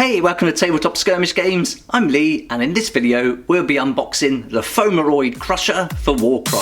Hey, welcome to Tabletop Skirmish Games. I'm Lee, and in this video we'll be unboxing the Fomoroid Crusher for Warcry.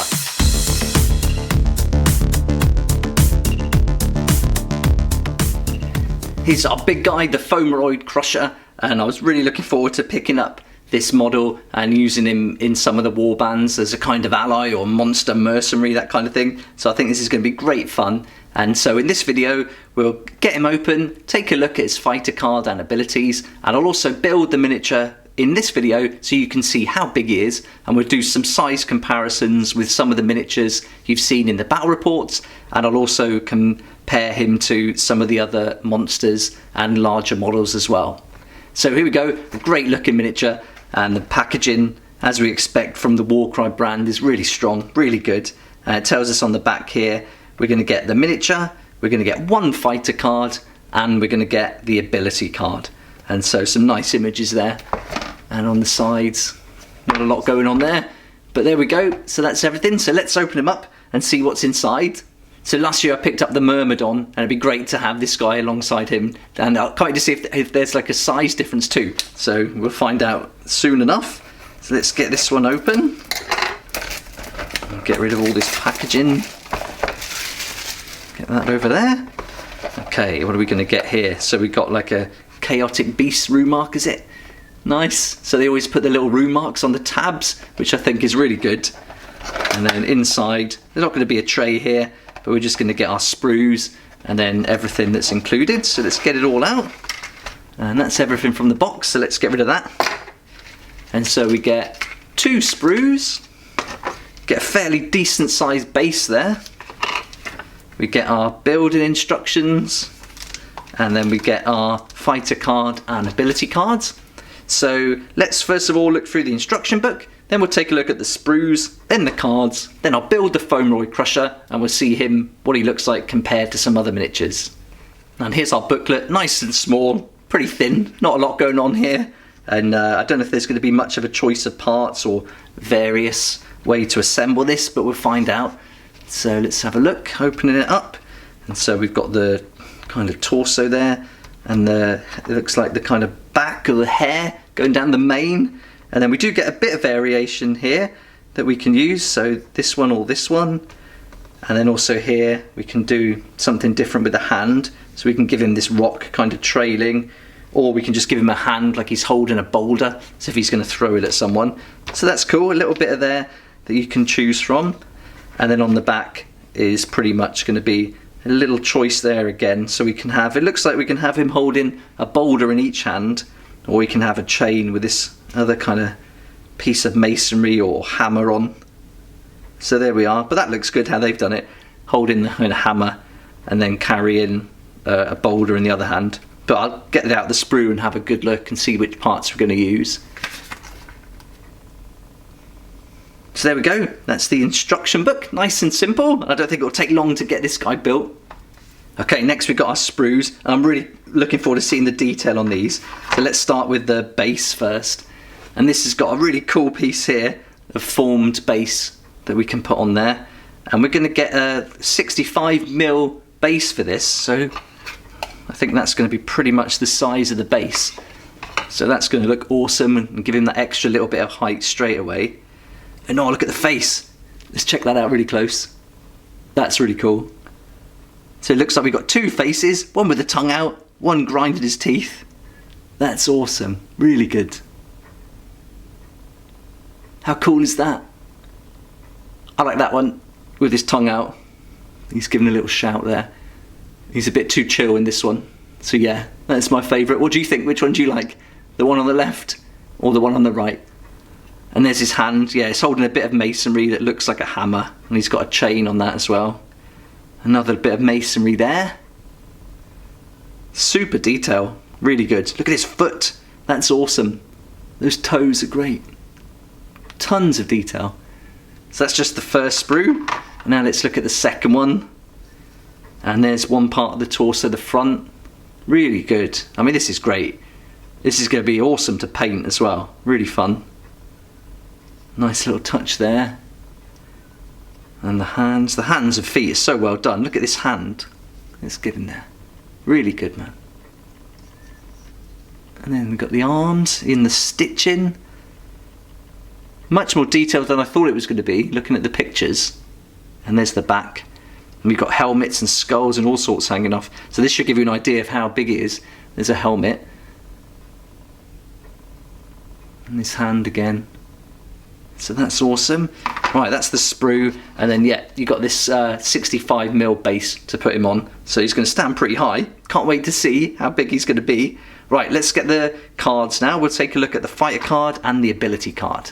Here's our big guy, the Fomoroid Crusher, and I was really looking forward to picking up this model and using him in some of the warbands as a kind of ally or monster mercenary, that kind of thing. So I think this is going to be great fun. And so in this video we'll get him open, take a look at his fighter card and abilities, and I'll also build the miniature in this video so you can see how big he is, and we'll do some size comparisons with some of the miniatures you've seen in the battle reports, and I'll also compare him to some of the other monsters and larger models as well. So here we go, a great looking miniature, and the packaging, as we expect from the Warcry brand, is really strong, really good. It tells us on the back here we're going to get the miniature, we're going to get one fighter card, and we're going to get the ability card. And so some nice images there. And on the sides, not a lot going on there. But there we go, so that's everything. So let's open them up and see what's inside. So last year I picked up the Myrmidon, and it'd be great to have this guy alongside him. And I'll kind of see if there's like a size difference too. So we'll find out soon enough. So let's get this one open. Get rid of all this packaging. Get that over there. Okay, what are we going to get here? So we got like a chaotic beast rune mark, is it? Nice. So they always put the little rune marks on the tabs, which I think is really good. And then inside, there's not going to be a tray here, but we're just going to get our sprues and then everything that's included. So let's get it all out. And that's everything from the box, so let's get rid of that. And so we get 2 sprues, get a fairly decent sized base there. We get our building instructions, and then we get our fighter card and ability cards. So let's first of all look through the instruction book, then we'll take a look at the sprues, then the cards, then I'll build the Fomoroid Crusher and we'll see him, what he looks like compared to some other miniatures. And here's our booklet, nice and small, pretty thin, not a lot going on here. And I don't know if there's going to be much of a choice of parts or various way to assemble this, but we'll find out. So let's have a look, opening it up. And so we've got the kind of torso there, and it looks like the kind of back of the hair going down the mane. And then we do get a bit of variation here that we can use, so this one or this one. And then also here we can do something different with the hand, so we can give him this rock kind of trailing, or we can just give him a hand like he's holding a boulder, so if he's going to throw it at someone. So that's cool, a little bit of there that you can choose from. And then on the back is pretty much going to be a little choice there again, so we can have, it looks like we can have him holding a boulder in each hand, or we can have a chain with this other kind of piece of masonry or hammer on. So there we are, but that looks good how they've done it, holding the hammer and then carrying a boulder in the other hand. But I'll get it out the sprue and have a good look and see which parts we're going to use. So there we go, that's the instruction book, nice and simple. I don't think it'll take long to get this guy built. Okay, next we've got our sprues. I'm really looking forward to seeing the detail on these. So let's start with the base first. And this has got a really cool piece here, a formed base that we can put on there. And we're going to get a 65mm base for this, so I think that's going to be pretty much the size of the base. So that's going to look awesome and give him that extra little bit of height straight away. And oh, look at the face. Let's check that out really close. That's really cool. So it looks like we've got 2 faces, one with the tongue out, one grinded his teeth. That's awesome, really good. How cool is that? I like that one with his tongue out. He's giving a little shout there. He's a bit too chill in this one. So yeah, that's my favourite. What do you think? Which one do you like? The one on the left or the one on the right? And there's his hand, yeah, it's holding a bit of masonry that looks like a hammer, and he's got a chain on that as well. Another bit of masonry there. Super detail, really good. Look at his foot, that's awesome. Those toes are great. Tons of detail. So that's just the first sprue. Now let's look at the second one. And there's one part of the torso, the front. Really good. I mean, this is great. This is going to be awesome to paint as well. Really fun. Nice little touch there. And the hands and feet are so well done. Look at this hand it's given there. Really good, man. And then we've got the arms in the stitching. Much more detailed than I thought it was going to be, looking at the pictures. And there's the back. And we've got helmets and skulls and all sorts hanging off. So this should give you an idea of how big it is. There's a helmet. And this hand again. So that's awesome. Right, that's the sprue. And then, yeah, you've got this 65mm base to put him on. So he's going to stand pretty high. Can't wait to see how big he's going to be. Right, let's get the cards now. We'll take a look at the fighter card and the ability card.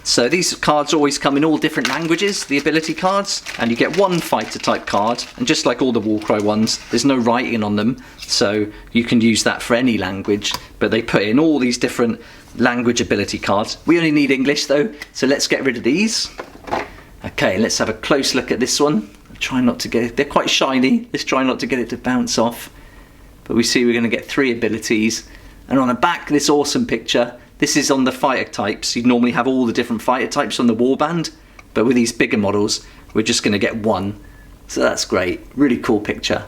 So these cards always come in all different languages, the ability cards, and you get one fighter type card, and just like all the Warcry ones, there's no writing on them, so you can use that for any language, but they put in all these different language ability cards. We only need English though, so let's get rid of these. Okay, let's have a close look at this one. Try not to get, they're quite shiny, let's try not to get it to bounce off. But we see we're going to get 3 abilities, and on the back, this awesome picture. This is on the fighter types. You'd normally have all the different fighter types on the warband, but with these bigger models, we're just going to get 1. So that's great. Really cool picture.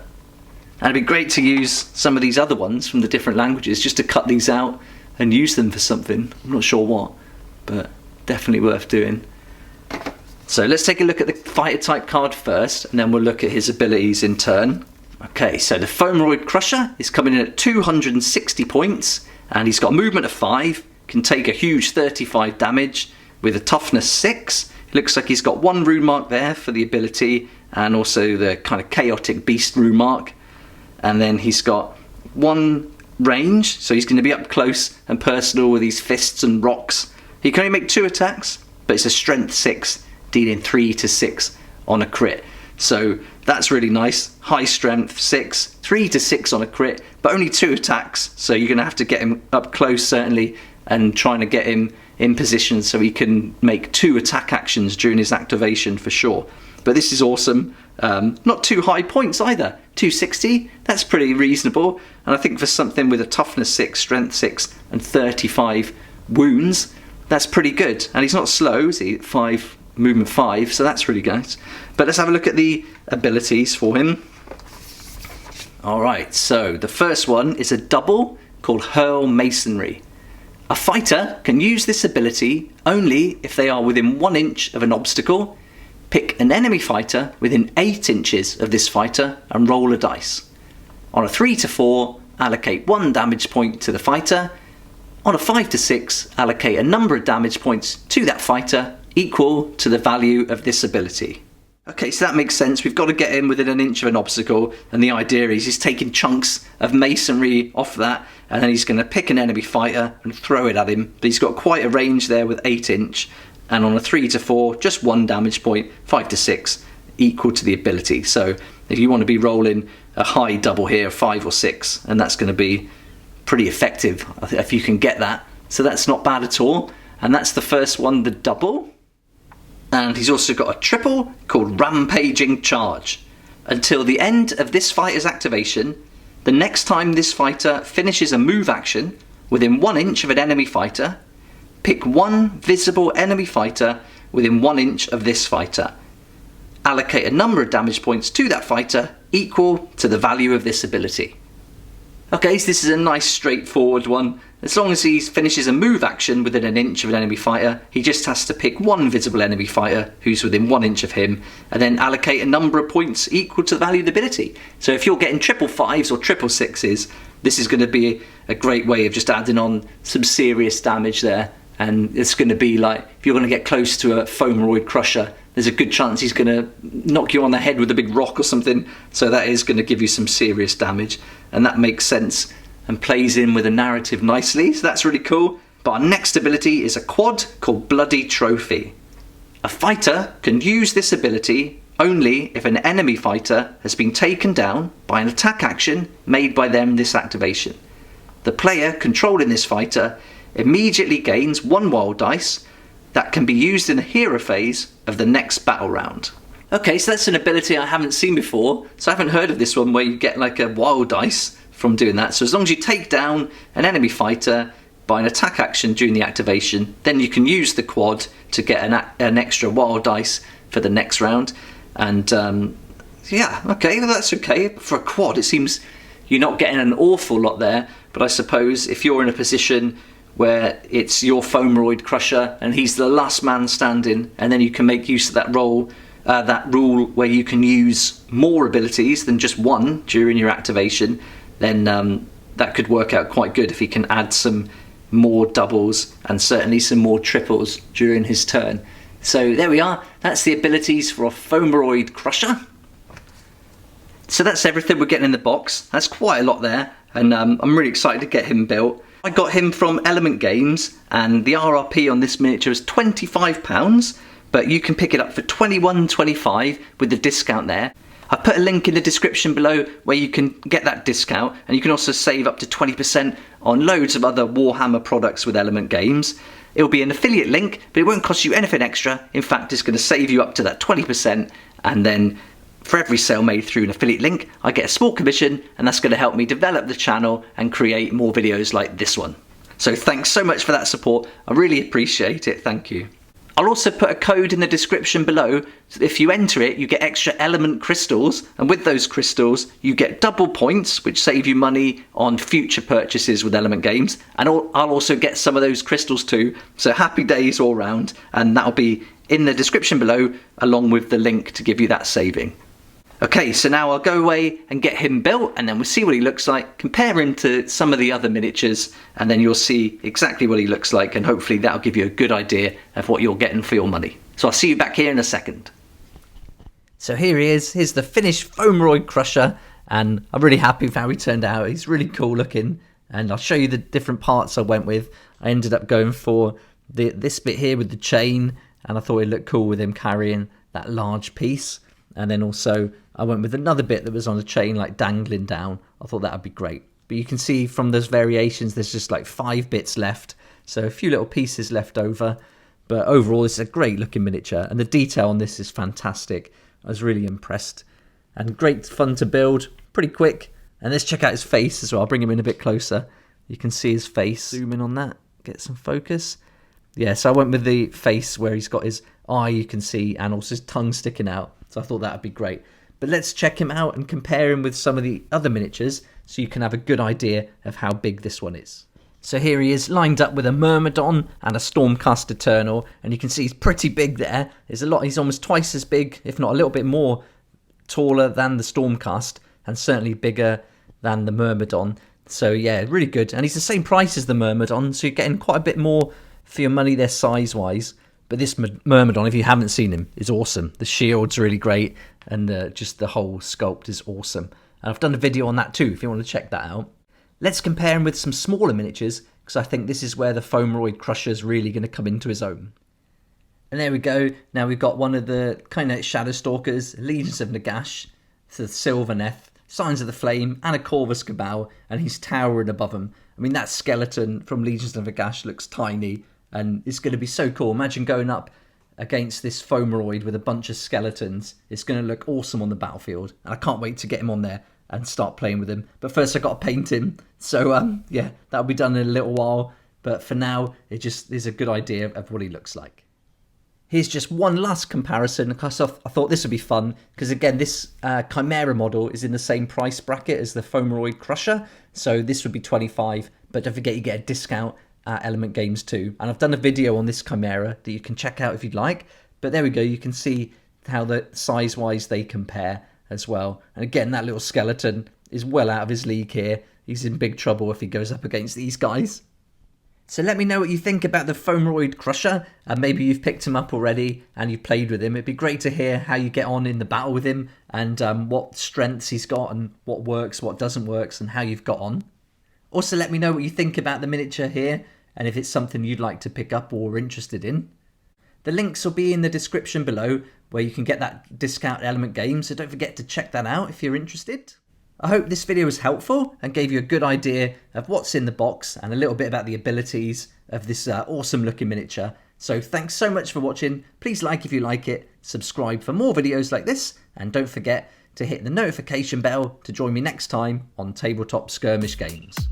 And it'd be great to use some of these other ones from the different languages, just to cut these out and use them for something. I'm not sure what, but definitely worth doing. So let's take a look at the fighter type card first, and then we'll look at his abilities in turn. Okay, so the Fomoroid Crusher is coming in at 260 points, and he's got a movement of 5, can take a huge 35 damage with a toughness 6. It looks like he's got 1 rune mark there for the ability, and also the kind of chaotic beast rune mark. And then he's got 1 range, so he's going to be up close and personal with these fists and rocks. He can only make 2 attacks, but it's a strength 6, dealing 3 to 6 on a crit. So that's really nice. High strength 6, 3 to 6 on a crit, but only 2 attacks. So you're going to have to get him up close certainly, and trying to get him in position so he can make 2 attack actions during his activation for sure. But this is awesome. Not too high points either. 260, that's pretty reasonable. And I think for something with a toughness 6, strength 6 and 35 wounds, that's pretty good. And he's not slow, is he? 5, movement 5, so that's really good. But let's have a look at the abilities for him. Alright, so the first one is a double called Hurl Masonry. A fighter can use this ability only if they are within 1 inch of an obstacle. Pick an enemy fighter within 8 inches of this fighter and roll a dice. On a 3 to 4, allocate 1 damage point to the fighter. On a 5 to 6, allocate a number of damage points to that fighter equal to the value of this ability. Okay, so that makes sense. We've got to get in within 1 inch of an obstacle, and the idea is he's taking chunks of masonry off that, and then he's going to pick an enemy fighter and throw it at him. But he's got quite a range there with 8 inch, and on a 3 to 4, just 1 damage point, 5 to 6, equal to the ability. So if you want to be rolling a high double here, 5 or 6, and that's going to be pretty effective if you can get that. So that's not bad at all. And that's the first one, the double. And he's also got a triple called Rampaging Charge. Until the end of this fighter's activation, the next time this fighter finishes a move action within 1 inch of an enemy fighter, pick 1 visible enemy fighter within 1 inch of this fighter. Allocate a number of damage points to that fighter equal to the value of this ability. Okay, so this is a nice straightforward one. As long as he finishes a move action within 1 inch of an enemy fighter, he just has to pick 1 visible enemy fighter who's within 1 inch of him, and then allocate a number of points equal to the value of the ability. So if you're getting 555s or 666s, this is going to be a great way of just adding on some serious damage there. And it's going to be like, if you're going to get close to a Fomoroid Crusher, there's a good chance he's going to knock you on the head with a big rock or something. So that is going to give you some serious damage. And that makes sense and plays in with the narrative nicely. So that's really cool. But our next ability is a quad called Bloody Trophy. A fighter can use this ability only if an enemy fighter has been taken down by an attack action made by them this activation. The player controlling this fighter immediately gains 1 wild dice that can be used in the hero phase of the next battle round. Okay, so that's an ability I haven't seen before, so I haven't heard of this one where you get like a wild dice from doing that. So as long as you take down an enemy fighter by an attack action during the activation, then you can use the quad to get an extra wild dice for the next round. And yeah, okay, well, that's okay. For a quad, it seems you're not getting an awful lot there, but I suppose if you're in a position where it's your Fomoroid crusher and he's the last man standing, and then you can make use of that rule where you can use more abilities than just one during your activation, then that could work out quite good if he can add some more doubles and certainly some more triples during his turn. So there we are, that's the abilities for a Fomoroid crusher. So that's everything we're getting in the box. That's quite a lot there, and I'm really excited to get him built. I got him from Element Games, and the RRP on this miniature is £25, but you can pick it up for £21.25 with the discount there. I've put a link in the description below where you can get that discount, and you can also save up to 20% on loads of other Warhammer products with Element Games. It'll be an affiliate link, but it won't cost you anything extra. In fact, it's going to save you up to that 20%, and then for every sale made through an affiliate link, I get a small commission, and that's going to help me develop the channel and create more videos like this one. So thanks so much for that support. I really appreciate it. Thank you. I'll also put a code in the description below. So if you enter it, you get extra element crystals, and with those crystals, you get double points, which save you money on future purchases with Element Games. And I'll also get some of those crystals too. So happy days all round, and that'll be in the description below, along with the link to give you that saving. Okay, so now I'll go away and get him built, and then we'll see what he looks like, compare him to some of the other miniatures, and then you'll see exactly what he looks like, and hopefully that'll give you a good idea of what you're getting for your money. So I'll see you back here in a second. So here he is, here's the finished Fomoroid crusher, and I'm really happy with how he turned out. He's really cool looking, and I'll show you the different parts I went with. I ended up going for this bit here with the chain, and I thought it looked cool with him carrying that large piece. And then also I went with another bit that was on a chain, like dangling down. I thought that would be great. But you can see from those variations, there's just like 5 bits left. So a few little pieces left over. But overall, this is a great looking miniature. And the detail on this is fantastic. I was really impressed. And great fun to build, pretty quick. And let's check out his face as well. I'll bring him in a bit closer. You can see his face. Zoom in on that, get some focus. Yeah, so I went with the face where he's got his eye, you can see, and also his tongue sticking out. So I thought that would be great. But let's check him out and compare him with some of the other miniatures so you can have a good idea of how big this one is. So here he is lined up with a Myrmidon and a Stormcast Eternal, and you can see he's pretty big there. He's almost twice as big, if not a little bit more taller than the Stormcast, and certainly bigger than the Myrmidon. So yeah, really good. And he's the same price as the Myrmidon, so you're getting quite a bit more for your money there size-wise. But this Myrmidon, if you haven't seen him, is awesome. The shield's really great, and just the whole sculpt is awesome. And I've done a video on that too, if you want to check that out. Let's compare him with some smaller miniatures, because I think this is where the Fomoroid crusher is really going to come into his own. And there we go. Now we've got one of the kind of Shadow Stalkers, Legions of Nagash, the Sylvaneth, Signs of the Flame, and a Corvus Cabal, and he's towering above them. I mean, that skeleton from Legions of Nagash looks tiny, and it's going to be so cool. Imagine going up against this Fomoroid with a bunch of skeletons. It's going to look awesome on the battlefield, and I can't wait to get him on there and start playing with him. But first I got to paint him, so yeah, that'll be done in a little while. But for now, it just is a good idea of what he looks like. Here's just one last comparison, because I thought this would be fun, because again, this Chimera model is in the same price bracket as the Fomoroid Crusher, so this would be 25, but don't forget you get a discount at Element Games too. And I've done a video on this Chimera that you can check out if you'd like, but there we go, you can see how the size-wise they compare as well. And again, that little skeleton is well out of his league here. He's in big trouble if he goes up against these guys. So let me know what you think about the Fomoroid Crusher, and maybe you've picked him up already and you've played with him. It'd be great to hear how you get on in the battle with him, and what strengths he's got, and what works, what doesn't work, and how you've got on. Also let me know what you think about the miniature here, and if it's something you'd like to pick up or are interested in. The links will be in the description below, where you can get that discount Element Games, so don't forget to check that out if you're interested. I hope this video was helpful and gave you a good idea of what's in the box and a little bit about the abilities of this awesome looking miniature. So thanks so much for watching. Please like if you like it, subscribe for more videos like this, and don't forget to hit the notification bell to join me next time on Tabletop Skirmish Games.